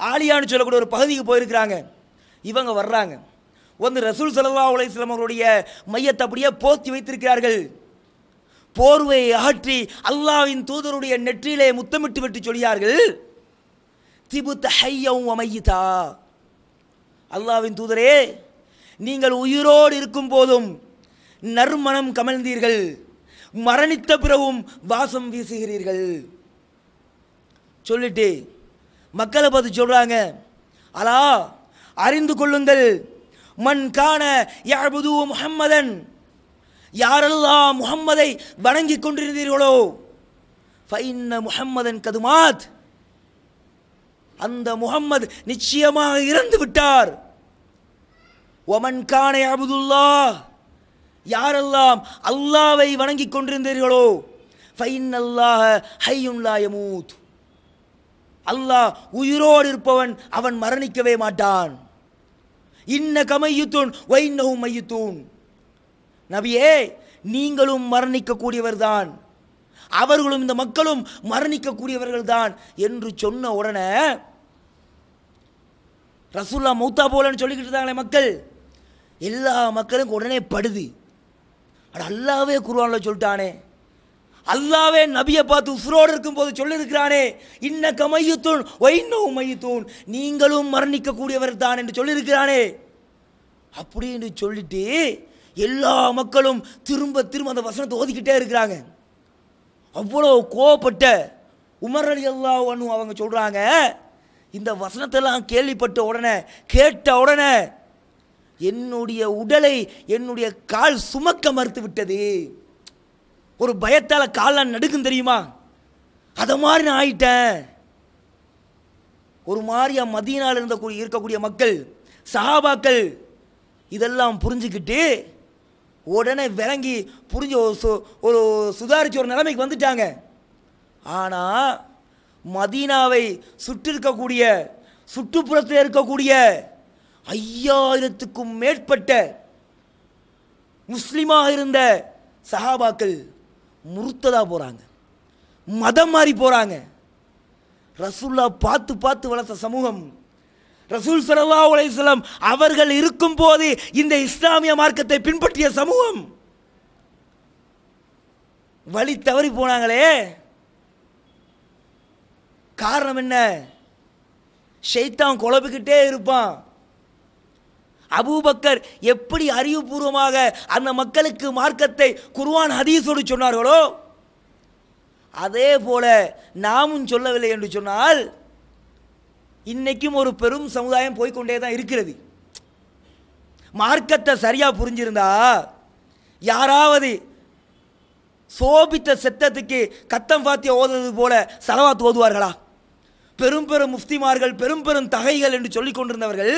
ஆலியான்னு சொல்லக்கூடிய ஒரு பகுதிக்கு போயிருக்கிறாங்க. இவங்க வர்றாங்க, வந்து ரசூல் ஸல்லல்லாஹு அலைஹி வஸல்லம் அவருடைய மையத்தை அப்படியே போத்தி வைத்திருக்கிறார்கள். போர்வையை அகற்றி அல்லாஹ்வின் தூதருடைய நெற்றியிலே முத்தமிட்டு விட்டு சொல்கிறார்கள், திபுத ஹய்யன் வ மையிதா, அல்லாஹ்வின் தூதரே நீங்கள் உயிரோடு இருக்கும் போதும் நறுமணம் கமழ்ந்தீர்கள், மரணித்த பிறகும் வாசம் வீசுகிறீர்கள். சொல்லிட்டு மக்களை பார்த்து சொல்றாங்க, அலா அறிந்து கொள்ளுங்கள், மன் கான யஅபுது முஹம்மதன், யாரெல்லாம் முஹம்மதை வணங்கி கொண்டிருந்தீர்களோ, ஃபஇன்ன முஹம்மதன் கதுமாத், அந்த முஹம்மது நிச்சயமாக இறந்து விட்டார். ஒமன் கான யஅபுதுல்லாஹ், யாரெல்லாம் அல்லாஹ்வை வணங்கி கொண்டிருந்தீர்களோ, ஃபஇன்னல்லாஹ ஹய்யுன் லா யமூத், அல்லாஹ் உயிரோடு இருப்பவன், அவன் மரணிக்கவே மாட்டான். இன்ன கமையுத்துன் வைன்னஹும் மையுத்தூன், நபியே நீங்களும் மரணிக்கக்கூடியவர் தான், அவர்களும் இந்த மக்களும் மரணிக்கக்கூடியவர்கள் தான் என்று சொன்ன உடனே ரசூலுல்லாஹ் மௌத்தா போலன்னு சொல்லிக்கிட்டு இருந்தாங்களே மக்கள், எல்லா மக்களுக்கும் உடனே படுது, அட அல்லாவே குர்ஆன்ல சொல்லிட்டானே, அல்லாவே நபியை பார்த்து உசுரோடு இருக்கும்போது சொல்லியிருக்கிறானே, இன்ன கமையுத்துன் வைன்னஹும் மையுத்தூன், நீங்களும் மரணிக்கக்கூடியவர் தான் என்று சொல்லியிருக்கிறானே அப்படின்னு சொல்லிட்டு எல்லா மக்களும் திரும்ப திரும்ப அந்த வசனத்தை ஓதிக்கிட்டே இருக்கிறாங்க. அவ்வளோ கோவப்பட்ட உமர் ரலியல்லாஹு அன்ஹு அவங்க சொல்றாங்க, இந்த வசனத்தெல்லாம் கேள்விப்பட்ட உடனே, கேட்ட உடனே என்னுடைய உடலை என்னுடைய கால் சுமக்க மறுத்து விட்டது. ஒரு பயத்தால் கால்லாம் நடுக்கும் தெரியுமா, அதை மாதிரி நான் ஆயிட்டேன். ஒரு மாதிரியா மதீனாவில் இருக்கக்கூடிய மக்கள், சஹாபாக்கள் இதெல்லாம் புரிஞ்சுக்கிட்டு உடனே விளங்கி புரிஞ்சு ஒரு சுதாரிச்ச ஒரு நிலைமைக்கு வந்துட்டாங்க. ஆனால் மதீனாவை சுற்றிருக்கக்கூடிய சுற்றுப்புறத்தில் இருக்கக்கூடிய 5000க்கும் மேற்பட்ட முஸ்லிமாக இருந்த சஹாபாக்கள் முர்த்ததா போகிறாங்க, மதம் மாறி போகிறாங்க. ரசூலுல்லாஹ் பார்த்து பார்த்து வளர்த்த சமூகம், ரசூல் ஸல்லல்லாஹு அலைஹி வஸல்லம் அவர்கள் இருக்கும் போது இந்த இஸ்லாமிய மார்க்கத்தை பின்பற்றிய சமூகம் வழி தவறி போனாங்களே. காரணம் என்ன? ஷைத்தான் குழப்பிக்கிட்டே இருப்பான். அபூபக்கர் எப்படி அறிவுபூர்வமாக அந்த மக்களுக்கு மார்க்கத்தை குர்ஆன் ஹதீஸோடு சொன்னார்களோ, அதே போல நாமும் சொல்லவில்லை என்று சொன்னால் இன்னைக்கும் ஒரு பெரும் சமுதாயம் போய்கொண்டே தான் இருக்கிறது. மார்க்கத்தை சரியா புரிஞ்சிருந்தா யாராவது சோபித்த செத்தத்துக்கு கத்தம் பாத்திய ஓதுவது போல சலவாத் ஓதுவார்களா? பெரும் பெரும் முஃப்திமார்கள், பெரும் பெரும் தகைகள் என்று சொல்லிக் கொண்டிருந்தவர்கள்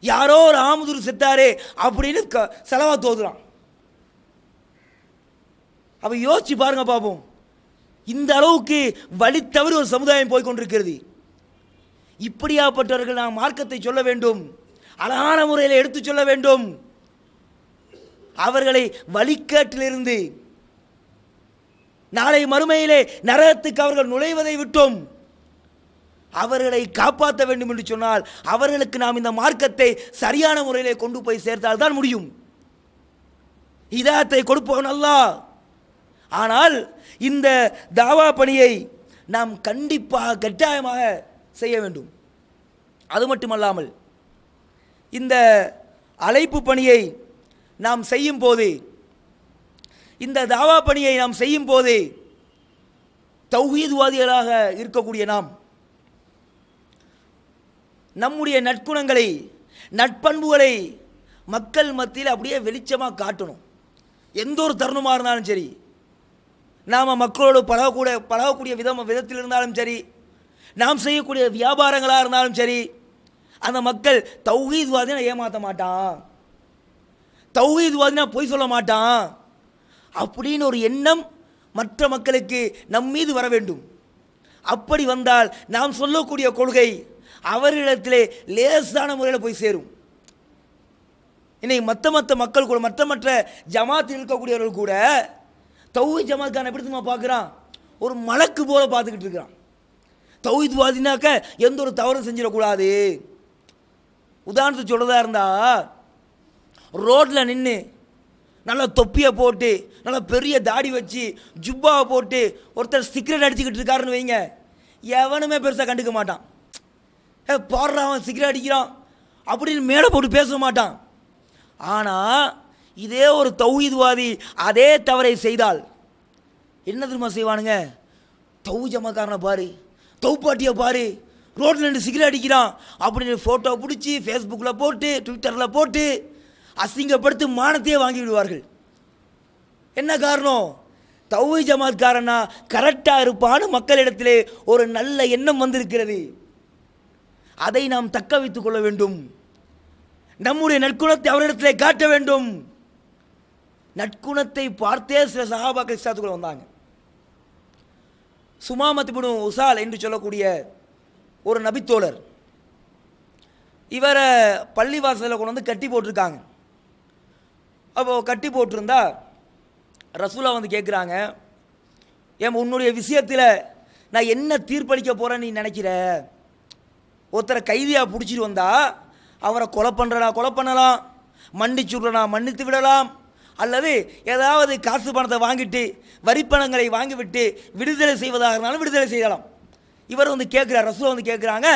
யாரோ ஒரு ஆமுதூர் செத்தாரே அப்படின்னு சலவாத் ஓதுறான். அப்ப யோசிச்சு பாருங்க பாப்போம், இந்த அளவுக்கு வழி தவறி ஒரு சமுதாயம் போய்கொண்டிருக்கிறது. இப்படியாப்பட்டவர்கள் நாம் மார்க்கத்தை சொல்ல வேண்டும், அழகான முறையில் எடுத்து சொல்ல வேண்டும். அவர்களை வழிகேட்டிலிருந்து நாளை மறுமையிலே நரகத்துக்கு அவர்கள் நுழைவதை விட்டோம் அவர்களை காப்பாற்ற வேண்டும் என்று சொன்னால் அவர்களுக்கு நாம் இந்த மார்க்கத்தை சரியான முறையிலே கொண்டு போய் சேர்த்தால் தான் முடியும். ஹிதாயத்தை கொடுப்பவன் அல்லாஹ். ஆனால் இந்த தாவா பணியை நாம் கண்டிப்பாக கட்டாயமாக செய்ய வேண்டும். அது மட்டுமல்லாமல் இந்த அழைப்பு பணியை நாம் செய்யும் போது, இந்த தாவா பணியை நாம் செய்யும் போது தௌஹீத்வாதிகளாக இருக்கக்கூடிய நாம் நம்முடைய நற்குணங்களை, நட்பண்புகளை மக்கள் மத்தியில் அப்படியே வெளிச்சமாக காட்டணும். எந்த ஒரு தருணமாக இருந்தாலும் சரி, நாம் மக்களோடு பழகக்கூடிய விதத்தில் இருந்தாலும் சரி, நாம் செய்யக்கூடிய வியாபாரங்களாக இருந்தாலும் சரி, அந்த மக்கள் தௌஹீத்வாதினா ஏமாற்ற மாட்டான், தௌஹீத்வாதினா பொய் சொல்ல மாட்டான் அப்படின்னு ஒரு எண்ணம் மற்ற மக்களுக்கு நம் மீது வர வேண்டும். அப்படி வந்தால் நாம் சொல்லக்கூடிய கொள்கை அவர்களிடத்திலே லேசான முறையில் போய் சேரும். இன்னைக்கு மற்ற மக்கள் கூட, மற்ற ஜமாத்தில் இருக்கக்கூடியவர்கள் கூட தௌஹீத் ஜமாத்காரன் எப்படி தெரியுமா பார்க்குறான்? ஒரு மலக்கு போல பார்த்துக்கிட்டு இருக்கிறான். தௌஹீத்வாதினாக்க எந்த ஒரு தவறும் செஞ்சிடக்கூடாது. உதாரணத்துக்கு சொல்றதா இருந்தா, ரோட்டில் நின்று நல்லா தொப்பியை போட்டு நல்லா பெரிய தாடி வச்சு ஜுப்பாவை போட்டு ஒருத்தர் சிகரெட் அடிச்சுக்கிட்டு இருக்காருன்னு வைங்க, எவனுமே பெருசாக கண்டுக்க மாட்டான். பாடுறான் அவன் சிகரெட் அடிக்கிறான் அப்படின்னு மேலே போட்டு பேச மாட்டான். ஆனால் இதே ஒரு தௌஹீத்வாதி அதே தவறை செய்தால் என்ன தெரியுமா செய்வானுங்க? ஜமாக்காரனை பாரு, தௌப்பாட்டியை பாரு, ரோட்டில் நின்று சிகரெட் அடிக்கிறான் அப்படின்னு ஃபோட்டோ பிடிச்சி ஃபேஸ்புக்கில் போட்டு ட்விட்டரில் போட்டு அசிங்கப்படுத்தி மானத்தையே வாங்கி விடுவார்கள். என்ன காரணம்? தௌஹீத் ஜமாத்காரனா கரெக்டாக இருப்பான்னு மக்களிடத்திலே ஒரு நல்ல எண்ணம் வந்திருக்கிறது. அதை நாம் தக்க வைத்துக் கொள்ள வேண்டும். நம்முடைய நற்குணத்தை அவரிடத்திலே காட்ட வேண்டும். நற்குணத்தை பார்த்தே சில சஹாபாக்கள் இஸ்லாத்துக்குள்ள வந்தாங்க. சுமாமத் இப்னு உசால் என்று சொல்லக்கூடிய ஒரு நபித்தோழர், இவரை பள்ளிவாசலில் கொண்டு வந்து கட்டி போட்டிருக்காங்க. அப்போது கட்டி போட்டிருந்தா ரசூலா வந்து கேட்குறாங்க, ஏன் உன்னுடைய விஷயத்தில் நான் என்ன தீர்ப்பளிக்க போகிறேன்னு நீ நினைக்கிற? ஒருத்தரை கைதியாக பிடிச்சிட்டு வந்தா அவரை கொலை பண்ணுறனா கொலை பண்ணலாம், மன்னிச்சுடுறனா மன்னித்து விடலாம், அல்லது ஏதாவது காசு பணத்தை வாங்கிட்டு வரிப்பணங்களை வாங்கிவிட்டு விடுதலை செய்வதாக இருந்தாலும் விடுதலை செய்யலாம். இவர் வந்து கேட்குறார், ரசூலா வந்து கேட்குறாங்க,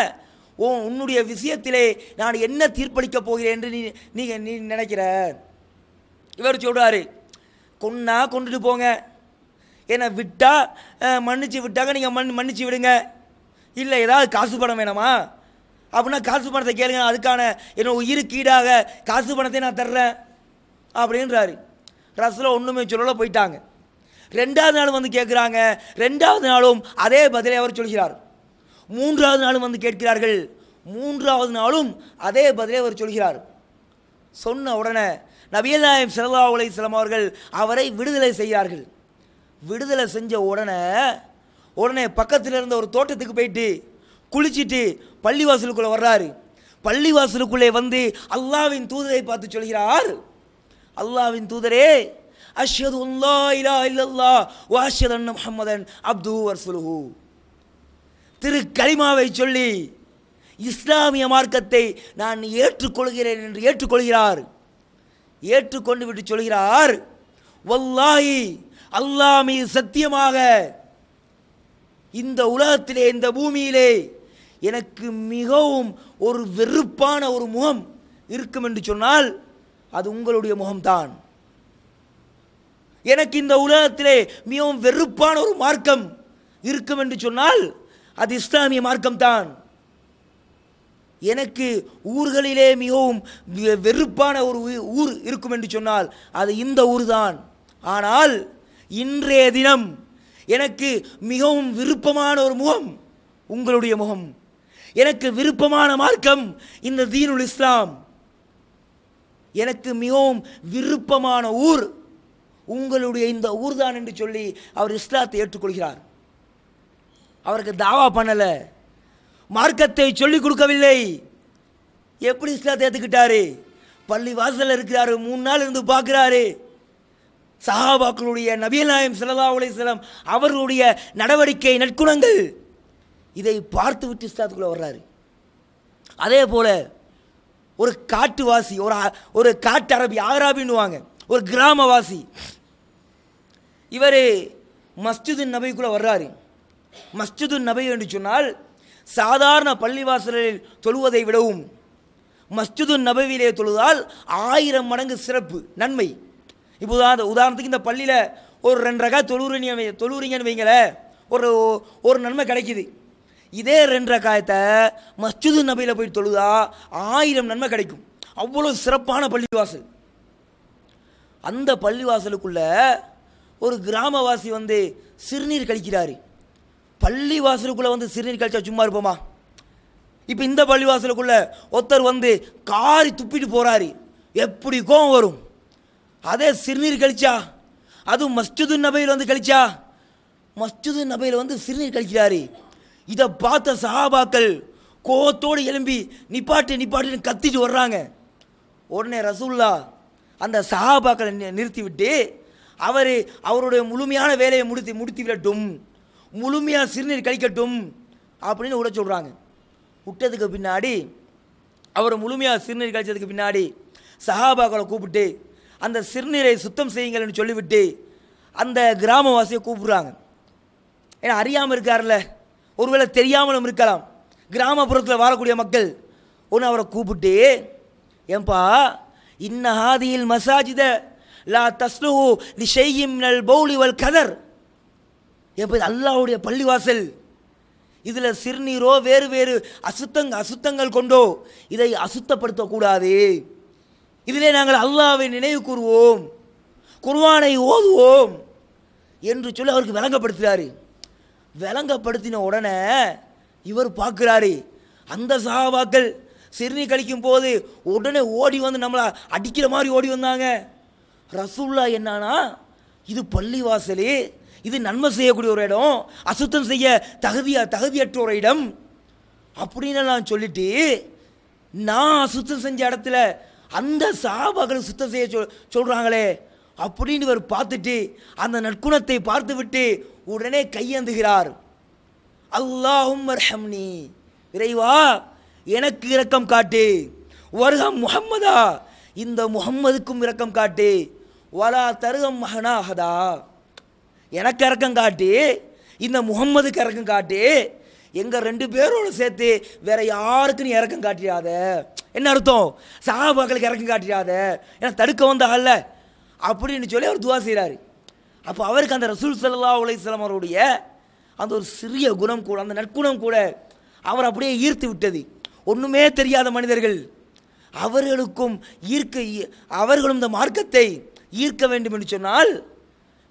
உன்னுடைய விஷயத்திலே நான் என்ன தீர்ப்பளிக்க போகிறேன் என்று நீ நினைக்கிற? இவர் சொல்கிறாரு, கொன்னா கொண்டுட்டு போங்க, என்னை விட்டால் மன்னிச்சு விட்டாங்க நீங்கள் மன்னிச்சு விடுங்க, இல்லை ஏதாவது காசு பணம் வேணாமா அப்படின்னா காசு பணத்தை கேளுங்க, அதுக்கான என்னோட உயிருக்கு ஈடாக காசு பணத்தை நான் தர்றேன் அப்படின்றாரு. ரசூலா ஒன்றுமே சொல்லல, போயிட்டாங்க. ரெண்டாவது நாள் வந்து கேட்குறாங்க, ரெண்டாவது நாளும் அதே பதிலை அவர் சொல்கிறார். மூன்றாவது நாளும் வந்து கேட்கிறார்கள், மூன்றாவது நாளும் அதே பதிலை அவர் சொல்கிறார். சொன்ன உடனே நபிகள் நாயகம் ஸல்லல்லாஹு அலைஹி வஸல்லம் அவர்கள் அவரை விடுதலை செய்கிறார்கள். விடுதலை செஞ்ச உடனே பக்கத்தில் இருந்த ஒரு தோட்டத்துக்கு போயிட்டு குளிச்சுட்டு பள்ளிவாசலுக்குள்ளே வர்றாரு. பள்ளிவாசலுக்குள்ளே வந்து அல்லாஹ்வின் தூதரை பார்த்து சொல்கிறார், அல்லாஹ்வின் தூதரே, அஷ்ஹது அல்லா இலாஹ இல்லல்லாஹ் வ அஷ்ஹது அன்ன முஹம்மதன் அப்துஹு வ ரசூலுஹு, திரு கலிமாவை சொல்லி இஸ்லாமிய மார்க்கத்தை நான் ஏற்றுக்கொள்கிறேன் என்று ஏற்றுக்கொள்கிறார். ஏற்றுக்கொண்டு விட்டு சொல்கிறார், வல்லாஹி அல்லாஹ் மீது சத்தியமாக இந்த உலகத்திலே இந்த பூமியிலே எனக்கு மிகவும் ஒரு வெறுப்பான ஒரு முகம் இருக்கும் என்று சொன்னால் அது உங்களுடைய முகம்தான். எனக்கு இந்த உலகத்திலே மிகவும் வெறுப்பான ஒரு மார்க்கம் இருக்கும் என்று சொன்னால் அது இஸ்லாமிய மார்க்கம்தான். எனக்கு ஊர்களிலே மிகவும் வெறுப்பான ஒரு ஊர் இருக்கும் என்று சொன்னால் அது இந்த ஊர் தான். ஆனால் இன்றைய தினம் எனக்கு மிகவும் விருப்பமான ஒரு முகம் உங்களுடைய முகம், எனக்கு விருப்பமான மார்க்கம் இந்த தீனுல் இஸ்லாம், எனக்கு மிகவும் விருப்பமான ஊர் உங்களுடைய இந்த ஊர் தான் என்று சொல்லி அவர் இஸ்லாத்தை ஏற்றுக்கொள்கிறார். அவருக்கு தாவா பண்ணலை, மார்க்கத்தை சொல்லிக் கொடுக்கவில்லை. எப்படி இஸ்லாத்தை ஏற்றுக்கிட்டாரு? பள்ளி வாசலில் இருக்கிறாரு, 3 நாள் இருந்து பார்க்குறாரு. சஹாபாக்களுடைய நபிகள் நாயகம் ஸல்லல்லாஹு அலைஹி வஸல்லம் அவர்களுடைய நடவடிக்கை நற்குணங்கள் இதை பார்த்து விட்டு இஸ்லாத்துக்குள்ளே வர்றாரு. அதே போல் ஒரு காட்டுவாசி, ஒரு காட்டு அரபி, ஆராபின்னுவாங்க, ஒரு கிராமவாசி, இவர் மஸ்ஜிது நபிக்குள்ளே வர்றாரு. மஸ்ஜிது நபி என்று சொன்னால் சாதாரண பள்ளிவாசலில் தொழுவதை விடவும் மஸ்ஜிது நபவியிலே தொழுதால் 1000 மடங்கு சிறப்பு நன்மை. இப்போ உதாரணத்துக்கு இந்த பள்ளியில் ஒரு 2 ரகாத் தொழுறீங்கன்னு வைங்களேன், ஒரு நன்மை கிடைக்குது. இதே 2 ரகாயத்தை மஸ்ஜிது நபியில் போய் தொழுதா 1000 நன்மை கிடைக்கும். அவ்வளோ சிறப்பான பள்ளிவாசல். அந்த பள்ளிவாசலுக்குள்ள ஒரு கிராமவாசி வந்து சிறுநீர் கழிக்கிறாரு. பள்ளிவாசலுக்குள்ளே வந்து சிறுநீர் கழிச்சா சும்மா இருப்போமா? இப்போ இந்த பள்ளிவாசலுக்குள்ள ஒருத்தர் வந்து காரி துப்பிட்டு போகிறாரு, எப்படி கோவம் வரும்? அதே சிறுநீர் கழிச்சா, அதுவும் மஸ்ஜிது நபியில் வந்து கழிச்சா, மஸ்ஜிது நபியில் வந்து சிறுநீர் கழிக்கிறாரு. இதை பார்த்த சஹாபாக்கள் கோவத்தோடு எழும்பி நிப்பாட்டுன்னு கத்திட்டு வர்றாங்க. உடனே ரசூல்லா அந்த சஹாபாக்களை நிறுத்தி விட்டு அவருடைய முழுமையான வேலையை முடித்து விடட்டும், முழுமையாக சிறுநீர் கழிக்கட்டும் அப்படின்னு விட சொல்கிறாங்க. விட்டதுக்கு பின்னாடி அவர் முழுமையாக சிறுநீர் கழிச்சதுக்கு பின்னாடி சஹாபாக்களை கூப்பிட்டு அந்த சிறுநீரை சுத்தம் செய்யுங்கள்னு சொல்லிவிட்டு அந்த கிராமவாசியை கூப்பிடுறாங்க. ஏன்னா அறியாமல் இருக்கார்ல, ஒருவேளை தெரியாமலும் இருக்கலாம். கிராமப்புறத்தில் வாழக்கூடிய மக்கள் ஒன்று அவரை கூப்பிட்டு, ஏன்பா இன்ன ஹாதியில் மசாஜித லா தஸ்லுஹு லி ஷைஇம் மினல் பௌலி வல் கதர், ஏன்பா இது அல்லாஹ்வுடைய பள்ளிவாசல், இதில் சிறுநீரோ வேறு வேறு அசுத்தங்கள் கொண்டோ இதை அசுத்தப்படுத்தக்கூடாது, இதிலே நாங்கள் அல்லாஹ்வை நினைவு கூறுவோம், குர்ஆனை ஓதுவோம் என்று சொல்லி அவருக்கு விளங்கப்படுத்துகிறாரு. விளங்கப்படுத்தின உடனே இவர் பார்க்குறாரு, அந்த சஹாபாக்கள் சிறுநீர் கழிக்கும் போது உடனே ஓடி வந்து நம்மளை அடிக்கிற மாதிரி ஓடி வந்தாங்க. ரசூலுல்லாஹ் என்னன்னா, இது பள்ளிவாசல், இது நன்மை செய்யக்கூடிய ஒரு இடம், அசுத்தம் செய்ய தகுதியற்ற ஒரு இடம் அப்படின்னு நான் சொல்லிட்டு, நான் அசுத்தம் செஞ்ச இடத்துல அந்த சஹாபாக்கள் சுத்தம் செய்ய சொல்கிறாங்களே அப்படின்னு இவர் பார்த்துட்டு அந்த நற்குணத்தை பார்த்து விட்டு உடனே கையேந்துகிறார். அல்லாஹும் அர்ஹம்னி, இறைவா எனக்கு இரக்கம் காட்டு, வர்ஹம் முஹம்மதா, இந்த முஹம்மதுக்கும் இரக்கம் காட்டு, வலா தருகம் மஹனாஹதா, எனக்கு இரக்கம் காட்டு, இந்த முஹம்மதுக்கு இரக்கம் காட்டு, எங்கள் 2 பேரோடு சேர்த்து வேற யாருக்கு நீ இறக்கம் காட்டிடாத. என்ன அர்த்தம்? சஹாபாக்களுக்கு இறக்கம் காட்டிடாத, ஏன்னா தடுக்க வந்தாகல்ல அப்படின்னு சொல்லி அவர் துவா செய்கிறாரு. அப்போ அவருக்கு அந்த ரசூல் ஸல்லல்லாஹு அலைஹி வஸல்லம் அவருடைய அந்த ஒரு சிறிய குணம் கூட, அந்த நற்குணம் கூட அவர் அப்படியே ஈர்த்து விட்டது. ஒன்றுமே தெரியாத மனிதர்கள் அவர்களும் இந்த மார்க்கத்தை ஈர்க்க வேண்டும் என்று சொன்னால்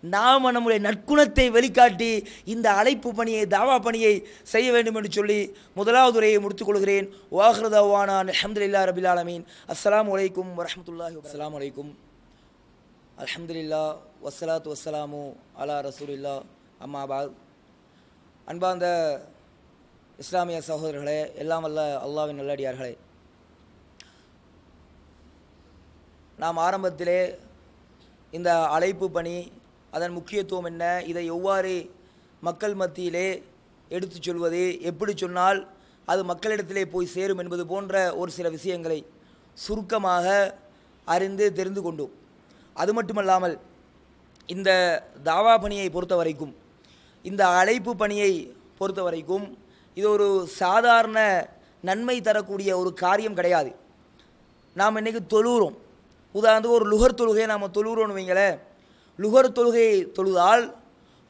நாம் நம்முடைய நற்குணத்தை வெளிக்காட்டி இந்த அழைப்பு பணியை, தாவா பணியை செய்ய வேண்டும் என்று சொல்லி முதலாவது உரையை முடித்துக் கொள்கிறேன். வாஹிரு தஅவானா அல்ஹம்துலில்லாஹி ரப்பில் ஆலமீன். அஸ்ஸலாமு அலைக்கும் வரஹ்மத்துல்லாஹி வபரகாத்துஹு. அஸ்ஸலாமு அலைக்கும், அல்ஹம்துலில்லாஹ், வஸ்ஸலாத்து வஸ்ஸலாமு அலா ரசூலில்லாஹ், அம்மா பாத். அன்பார்ந்த இஸ்லாமிய சகோதரர்களே, எல்லாம் வல்ல அல்லாஹ்வின் நல்லடியார்களே, நாம் ஆரம்பத்திலே இந்த அழைப்பு பணி, அதன் முக்கியத்துவம் என்ன, இதை எவ்வாறு மக்கள் மத்தியிலே எடுத்து சொல்வது, எப்படி சொன்னால் அது மக்களிடத்திலே போய் சேரும் என்பது போன்ற ஒரு சில விஷயங்களை சுருக்கமாக அறிந்து தெரிந்து கொண்டோம். அது மட்டுமல்லாமல் இந்த தாவா பணியை பொறுத்த வரைக்கும், இந்த அழைப்பு பணியை பொறுத்த வரைக்கும் இது ஒரு சாதாரண நன்மை தரக்கூடிய ஒரு காரியம் கிடையாது. நாம் இன்றைக்கி தொழுகிறோம், உதாரணத்துக்கு ஒரு லுகர் தொழுகையை நாம் தொழுகிறோன்னு வைங்களேன், லுகர் தொழுகையை தொழுதால்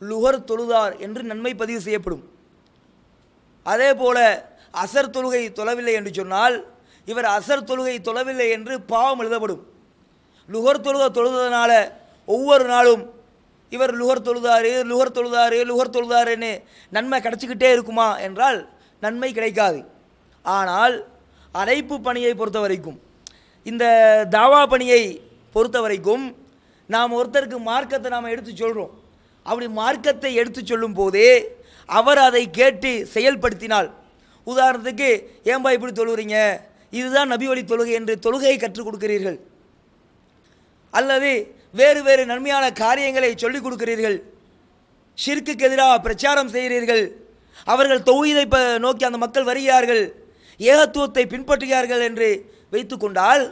லுகர் தொழுதார் என்று நன்மை பதிவு செய்யப்படும். அதே போல் அசர் தொழுகை தொழவில்லை என்று சொன்னால் இவர் அசர் தொழுகை தொழவில்லை என்று பாவம் எழுதப்படும். லுகர் தொழுகை தொழுதனால ஒவ்வொரு நாளும் இவர் லுகர் தொழுதாருன்னு நன்மை கிடச்சிக்கிட்டே இருக்குமா என்றால் நன்மை கிடைக்காது. ஆனால் அழைப்பு பணியை பொறுத்த வரைக்கும், இந்த தாவா பணியை பொறுத்த வரைக்கும் நாம் ஒருத்தருக்கு மார்க்கத்தை நாம் எடுத்து சொல்கிறோம். அப்படி மார்க்கத்தை எடுத்து சொல்லும் போதே அவர் அதை கேட்டு செயல்படுத்தினால், உதாரணத்துக்கு ஏன்பா இப்படி தொழுகிறீங்க, இதுதான் நபி வழி தொழுகை என்று தொழுகையை கற்றுக் கொடுக்கிறீர்கள், அல்லது வேறு வேறு நன்மையான காரியங்களை சொல்லிக் கொடுக்கிறீர்கள், ஷிர்க்குக்கு எதிராக பிரச்சாரம் செய்கிறீர்கள், அவர்கள் தௌஹீதை நோக்கி அந்த மக்கள் வருகிறார்கள், ஏகத்துவத்தை பின்பற்றுகிறார்கள் என்று வைத்து கொண்டால்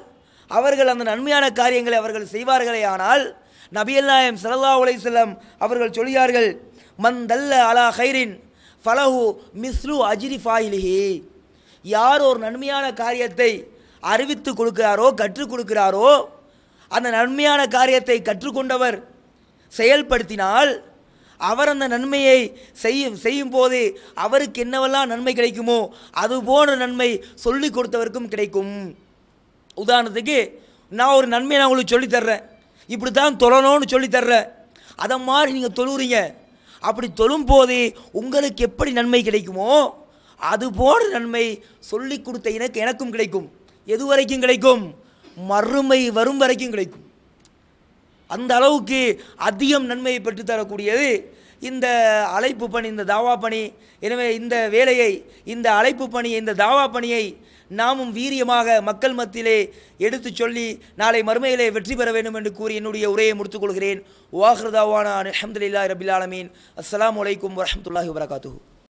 அவர்கள் அந்த நன்மையான காரியங்களை அவர்கள் செய்வார்களே. ஆனால் நபிகள் நாயகம் ஸல்லல்லாஹு அலைஹி வஸல்லம் அவர்கள் சொல்கிறார்கள், மன் தல்ல அலா கைரின் ஃபலஹு மிஸ்லு அஜ்ரி ஃபாயிலிஹி, யார் ஒரு நன்மையான காரியத்தை அறிவித்து கொடுக்கிறாரோ, கற்றுக் கொடுக்கிறாரோ, அந்த நன்மையான காரியத்தை கற்றுக்கொண்டவர் செயல்படுத்தினால் அவர் அந்த நன்மையை செய்யும் போது அவருக்கு என்னவெல்லாம் நன்மை கிடைக்குமோ அது போன்ற நன்மை சொல்லி கொடுத்தவருக்கும் கிடைக்கும். உதாரணத்துக்கு நான் ஒரு நன்மையை நான் உங்களுக்கு சொல்லித்தர்றேன், இப்படி தான் தொழணும்னு சொல்லித்தர்றேன், அதை மாதிரி நீங்கள் தொழுகிறீங்க, அப்படி தொழும் போது உங்களுக்கு எப்படி நன்மை கிடைக்குமோ அது போன்ற நன்மை சொல்லி கொடுத்த எனக்கும் கிடைக்கும். எது வரைக்கும் கிடைக்கும்? மறுமை வரும் வரைக்கும் கிடைக்கும். அந்த அளவுக்கு அதிகம் நன்மையை பெற்றுத்தரக்கூடியது இந்த அழைப்பு பணி, இந்த தாவா பணி. எனவே இந்த வேலையை, இந்த அழைப்பு பணி, இந்த தாவா பணியை நாமும் வீரியமாக மக்கள் மத்தியிலே எடுத்து சொல்லி நாளை மறுமையிலே வெற்றி பெற வேண்டும் என்று கூறி என்னுடைய உரையை முடித்துக் கொள்கிறேன். வாஹிரு தாவானா அல்ஹம்துலில்லாஹி ரப்பில் ஆலமீன். அஸ்ஸலாமு அலைக்கும் வரஹ்மத்துல்லாஹி வபரகாத்துஹு.